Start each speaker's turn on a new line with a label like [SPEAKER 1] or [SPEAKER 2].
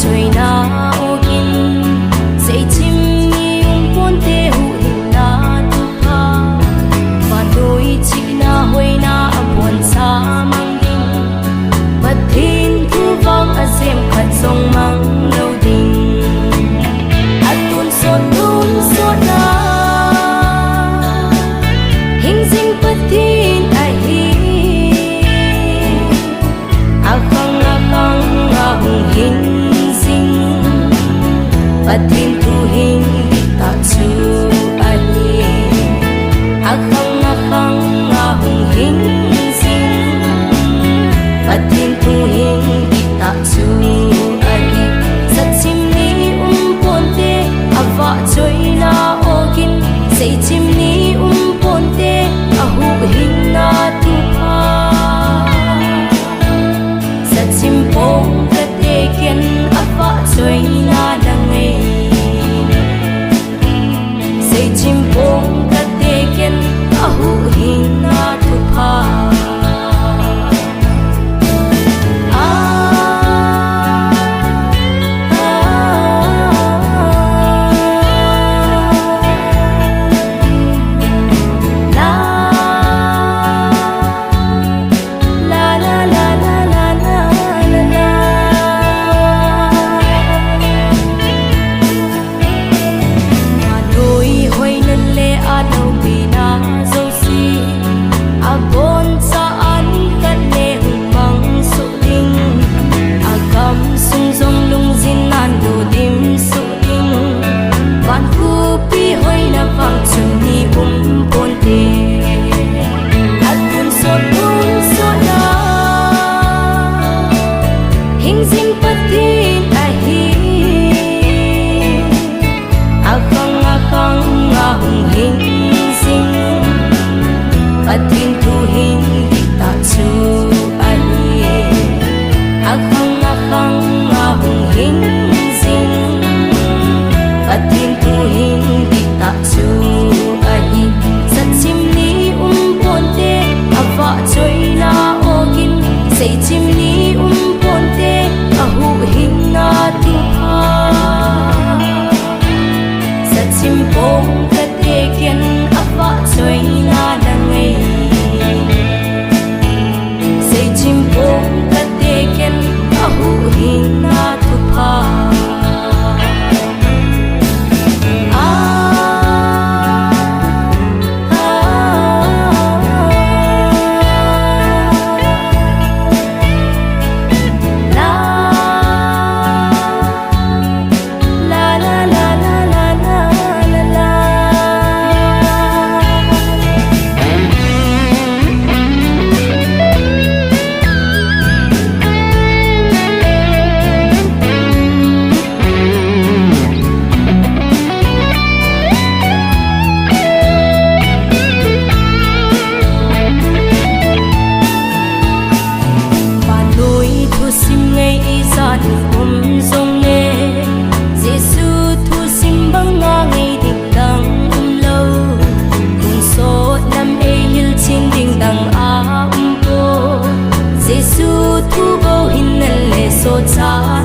[SPEAKER 1] Trời na ô in dậy chim mi buồn tê hụ hình na tu ha và đôi chị na hồi na buồn xa mang đinh bật thiên thu vang a xem khát sông mang lâu đình a tuôn sốt na hình dinh bật thiên ai hi a khăng hùng hình và thiên thu hình ta chu ai a khăng hùng hình sinh và thiên thu hình ta chu ai rất chim ni buồn tê a vợ chơi na ô kinh dậy chim ni buồn tê a hụ hình na thu ha rất chim bông cất tê kiên a vợ chơi na đang ngày dậy chim bông cất tê kiên a hụ hình na thu ha thiên thu hình ta chu ai a khăng hùng hình sinh và thiên thu hình ta chu ai rất chim ni buồn tê a vợ chơi na ô kinh dậy chim ni buồn tê a hụ hình na thu ha rất chim bông cất tê kiên a vợ chơi na đang ngày dậy chim bông cất tê kiên a hụ hình na thu ha Thu bao hình nè lệ số cha